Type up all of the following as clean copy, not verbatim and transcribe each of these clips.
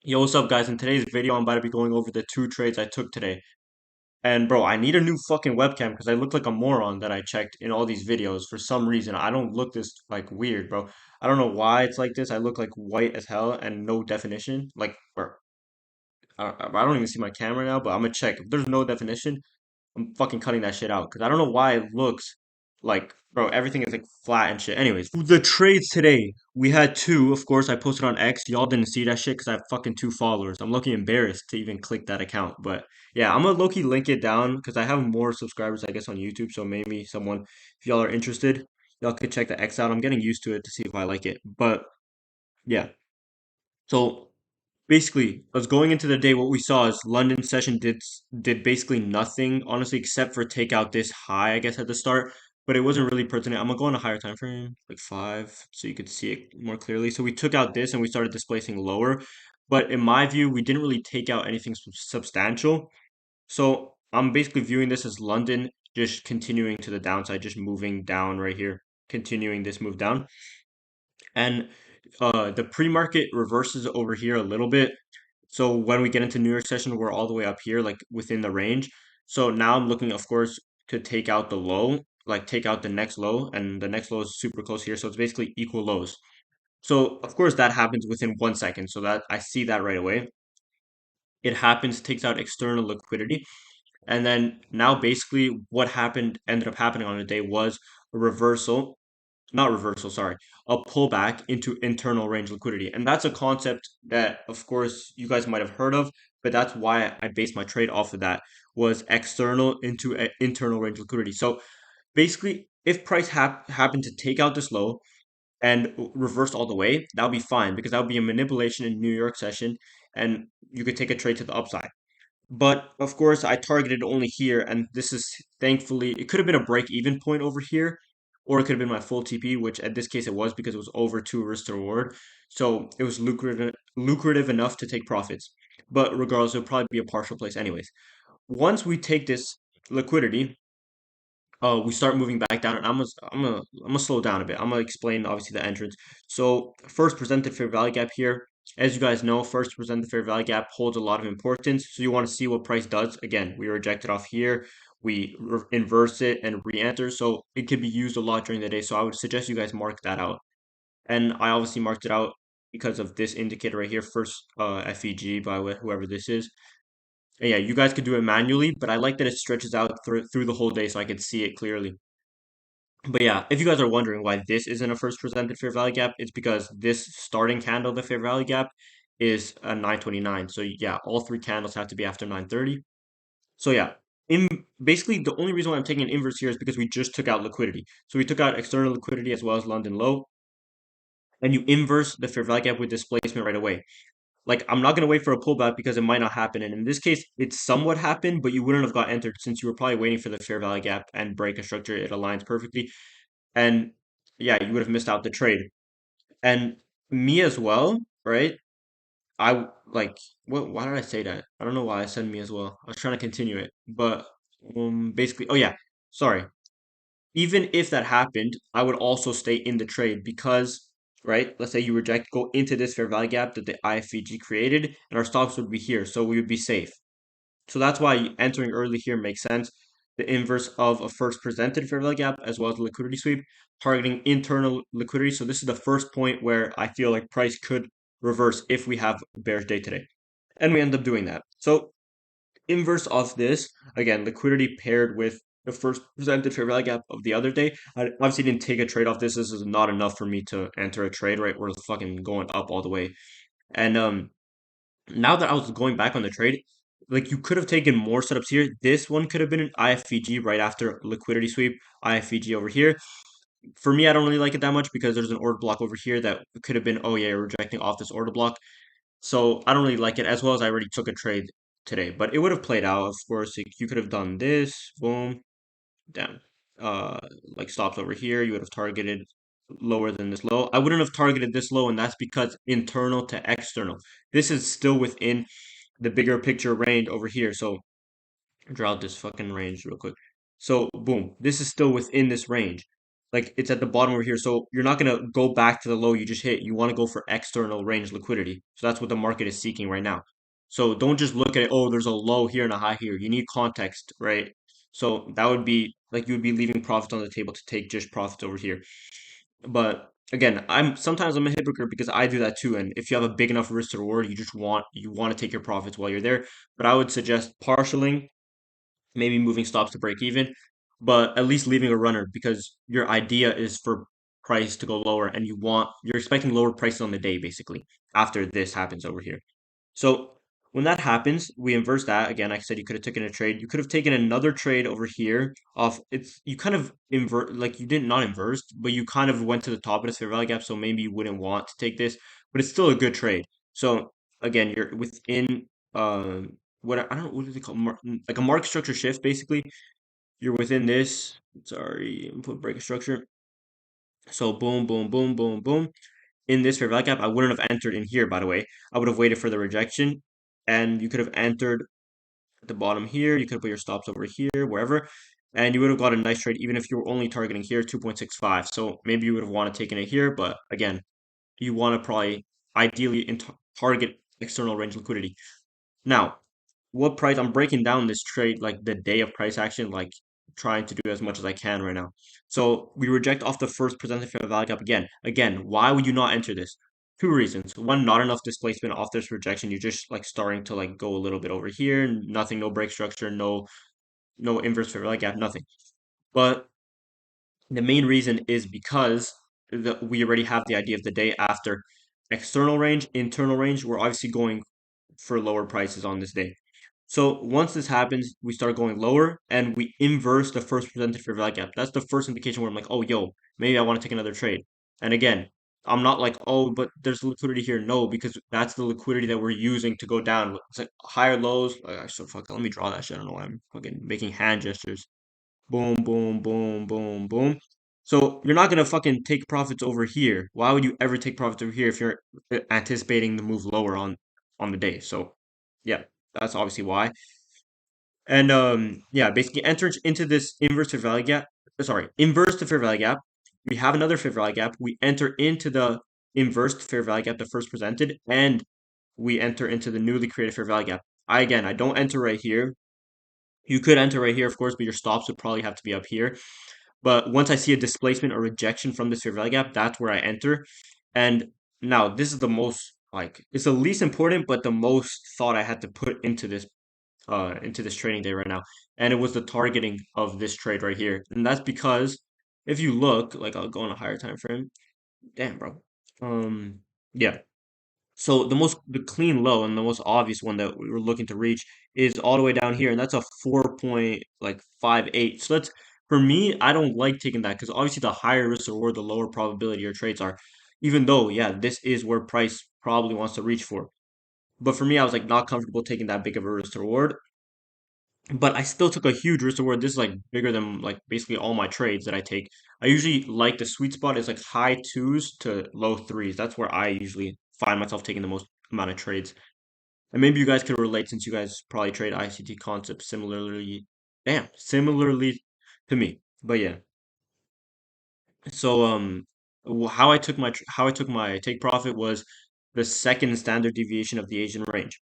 Yo, what's up, guys? In today's video, I'm about to be going over the two trades I took today. And bro, I need a new fucking webcam because I look like a moron that I checked in all these videos. For some reason, I don't look this like weird, bro. I don't know why it's like this. I look like white as hell and no definition. Like, bro, I don't even see my camera now, but I'm gonna check. If there's no definition, I'm fucking cutting that shit out because I don't know why it looks like, bro, everything is like flat and shit. Anyways, the trades today, we had two. Of course, I posted on X. Y'all didn't see that shit because I have fucking two followers. I'm low-key embarrassed to even click that account. But yeah, I'm gonna low-key link it down because I have more subscribers, I guess, on YouTube. So maybe someone, if y'all are interested, y'all could check the X out. I'm getting used to it to see if I like it. But yeah, so basically, us going into the day, what we saw is London session did basically nothing, honestly, except for take out this high, I guess, at the start. But it wasn't really pertinent. I'm gonna go on a higher time frame, like five, so you could see it more clearly. So we took out this and we started displacing lower. But in my view, we didn't really take out anything substantial. So I'm basically viewing this as London just continuing to the downside, just moving down right here, continuing this move down. And the pre-market reverses over here a little bit. So when we get into New York session, we're all the way up here, like within the range. So now I'm looking, of course, to take out the low, like take out the next low, and the next low is super close here. So it's basically equal lows. So of course that happens within 1 second. So that I see that right away. It happens, takes out external liquidity. And then now basically what happened ended up happening on the day was a reversal, not reversal, sorry, a pullback into internal range liquidity. And that's a concept that, of course, you guys might have heard of, but that's why I based my trade off of that was external into internal range liquidity. So basically, if price happened to take out this low and reverse all the way, that would be fine because that would be a manipulation in New York session and you could take a trade to the upside. But of course, I targeted only here, and this is thankfully, it could have been a break even point over here, or it could have been my full TP, which at this case it was because it was over two risk to reward. So it was lucrative enough to take profits. But regardless, it'll probably be a partial place anyways. Once we take this liquidity, we start moving back down, and I'm gonna slow down a bit. I'm gonna explain obviously the entrance. So first presented fair value gap here. As you guys know, first presented fair value gap holds a lot of importance. So you want to see what price does. Again, we reject it off here. We inverse it and re-enter. So it could be used a lot during the day. So I would suggest you guys mark that out. And I obviously marked it out because of this indicator right here, first FEG by whoever this is. And yeah, you guys could do it manually, but I like that it stretches out through the whole day so I could see it clearly. But yeah, if you guys are wondering why this isn't a first presented fair value gap, it's because this starting candle, the fair value gap, is a 929. So yeah, all three candles have to be after 930. So yeah, in basically the only reason why I'm taking an inverse here is because we just took out liquidity. So we took out external liquidity as well as London low, and you inverse the fair value gap with displacement right away. Like I'm not gonna wait for a pullback because it might not happen. And in this case, it somewhat happened, but you wouldn't have got entered since you were probably waiting for the fair value gap and break a structure. It aligns perfectly. And yeah, you would have missed out the trade. And me as well, right? I like what why did I say that? I don't know why I said me as well. I was trying to continue it. But basically, oh yeah, sorry. Even if that happened, I would also stay in the trade because, right? Let's say you reject, go into this fair value gap that the IFVG created, and our stops would be here, so we would be safe. So that's why entering early here makes sense. The inverse of a first presented fair value gap as well as a liquidity sweep, targeting internal liquidity. So this is the first point where I feel like price could reverse if we have a bearish day today. And we end up doing that. So inverse of this, again, liquidity paired with the first presented fair value gap of the other day. I obviously didn't take a trade off this. This is not enough for me to enter a trade, right? We're fucking going up all the way. And now that I was going back on the trade, like you could have taken more setups here. This one could have been an IFVG right after liquidity sweep, IFVG over here. For me, I don't really like it that much because there's an order block over here that could have been, oh yeah, rejecting off this order block. So I don't really like it as well as I already took a trade today, but it would have played out, of course. Like, you could have done this, boom, down. Uh, like stops over here, you would have targeted lower than this low. I wouldn't have targeted this low, and that's because internal to external. This is still within the bigger picture range over here. So draw out this fucking range real quick. So boom, this is still within this range. like it's at the bottom over here. So you're not gonna go back to the low you just hit. You want to go for external range liquidity. So that's what the market is seeking right now. So don't just look at it, oh, there's a low here and a high here. You need context, right? So that would be like you would be leaving profits on the table to take just profits over here. But again, I'm a hypocrite because I do that too. And if you have a big enough risk to reward, you want to take your profits while you're there. But I would suggest partialing, maybe moving stops to break even, but at least leaving a runner because your idea is for price to go lower and you're expecting lower prices on the day basically after this happens over here. So when that happens, we inverse that. Again, like I said, you could have taken a trade. You could have taken another trade over here off it's you kind of invert like you didn't not inverse, but you kind of went to the top of this fair value gap, so maybe you wouldn't want to take this, but it's still a good trade. So again, you're within what I don't know what do they call like a market structure shift basically. You're within this. Sorry, input break structure. So boom, boom, boom, boom, boom in this fair value gap, I wouldn't have entered in here, by the way. I would have waited for the rejection, and you could have entered at the bottom here. You could have put your stops over here, wherever, and you would have got a nice trade, even if you were only targeting here, 2.65. So maybe you would have wanted taken it here, but again, you want to probably ideally target external range liquidity. Now, what price? I'm breaking down this trade like the day of price action, like trying to do as much as I can right now. So we reject off the first presented fair value gap again. Again, why would you not enter this? Two reasons. One, not enough displacement off this rejection. You're just like starting to like go a little bit over here. Nothing, no break structure, no inverse fair value gap, nothing. But the main reason is because we already have the idea of the day after external range, internal range. We're obviously going for lower prices on this day. So once this happens, we start going lower and we inverse the first presented fair value gap. That's the first indication where I'm like, oh, yo, maybe I want to take another trade. And again, I'm not like, oh, but there's liquidity here. No, because that's the liquidity that we're using to go down. It's like higher lows. So fuck, let me draw that shit. I don't know why I'm fucking making hand gestures. Boom, boom, boom, boom, boom. So you're not gonna fucking take profits over here. Why would you ever take profits over here if you're anticipating the move lower on the day? So yeah, that's obviously why. And yeah, basically enters into this inverse fair value gap. Sorry, inverse to fair value gap. We have another fair value gap. We enter into the inversed fair value gap, the first presented, and we enter into the newly created fair value gap. I don't enter right here. You could enter right here, of course, but your stops would probably have to be up here. But once I see a displacement or rejection from this fair value gap, that's where I enter. And now this is the most like it's the least important, but the most thought I had to put into this trading day right now. And it was the targeting of this trade right here. And that's because if you look, like I'll go on a higher time frame. Damn, bro. Um yeah. So the clean low and the most obvious one that we were looking to reach is all the way down here, and that's a 4.58. So that's for me, I don't like taking that because obviously the higher risk reward, the lower probability your trades are. Even though, yeah, this is where price probably wants to reach for. But for me, I was like not comfortable taking that big of a risk reward. But I still took a huge risk reward. This is like bigger than like basically all my trades that I take. I usually like the sweet spot is like high twos to low threes. That's where I usually find myself taking the most amount of trades. And maybe you guys could relate since you guys probably trade ICT concepts similarly to me. But yeah. So how I took my take profit was the second standard deviation of the Asian range.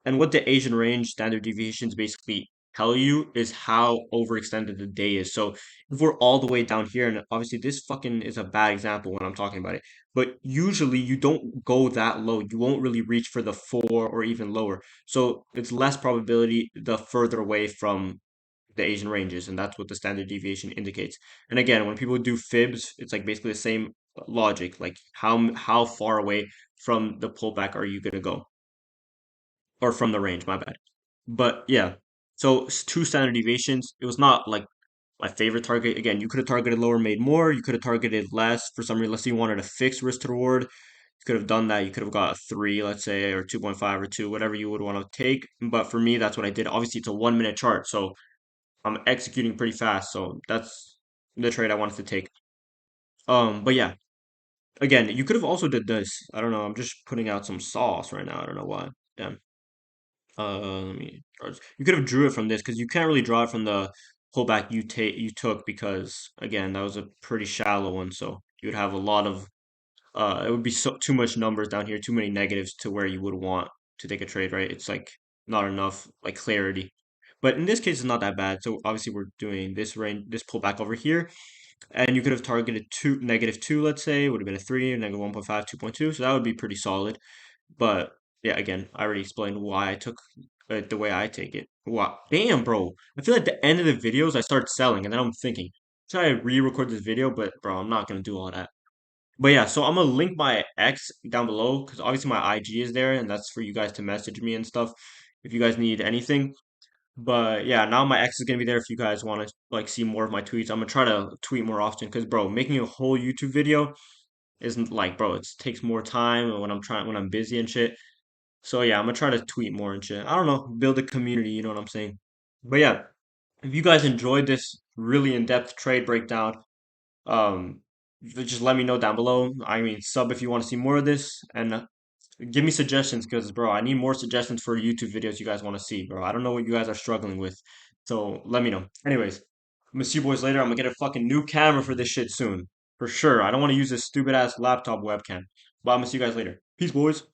And what the Asian range standard deviations basically tell you is how overextended the day is. So if we're all the way down here, and obviously this fucking is a bad example when I'm talking about it, but usually you don't go that low. You won't really reach for the four or even lower. So it's less probability the further away from the Asian ranges, and that's what the standard deviation indicates. And again, when people do fibs, it's like basically the same logic, like how far away from the pullback are you gonna go, or from the range, my bad. But yeah, so two standard deviations. It was not like my favorite target. Again, you could have targeted lower, made more. You could have targeted less for some reason. Let's say you wanted a fixed risk to reward. You could have done that. You could have got a three, let's say, or 2.5 or two, whatever you would want to take. But for me, that's what I did. Obviously, it's a 1 minute chart, so I'm executing pretty fast, so that's the trade I wanted to take. But yeah, again, you could have also did this. I don't know. I'm just putting out some sauce right now. I don't know why. Damn. Let me. You could have drew it from this because you can't really draw it from the pullback you took because again, that was a pretty shallow one. So you would have a lot of it would be too much numbers down here, too many negatives to where you would want to take a trade, right? It's like not enough like clarity. But in this case, it's not that bad. So obviously we're doing this range, this pullback over here, and you could have targeted -2, let's say, would have been a three, -1.5, 2.2. So that would be pretty solid. But yeah, again, I already explained why I took the way I take it. Wow, damn, bro. I feel like at the end of the videos I start selling, and then I'm thinking, should I re-record this video? But bro, I'm not gonna do all that. But yeah, so I'm gonna link my X down below because obviously my IG is there, and that's for you guys to message me and stuff if you guys need anything. But yeah, now my X is gonna be there if you guys want to like see more of my tweets. I'm gonna try to tweet more often because bro, making a whole YouTube video isn't like bro, it takes more time when I'm busy and shit. So yeah, I'm gonna try to tweet more and shit. I don't know, build a community, you know what I'm saying? But yeah, if you guys enjoyed this really in-depth trade breakdown, um, just let me know down below. I mean, sub if you want to see more of this, and give me suggestions because, bro, I need more suggestions for YouTube videos you guys want to see, bro. I don't know what you guys are struggling with, so let me know. Anyways, I'm gonna see you boys later. I'm gonna get a fucking new camera for this shit soon, for sure. I don't want to use this stupid ass laptop webcam. But I'm gonna see you guys later. Peace, boys.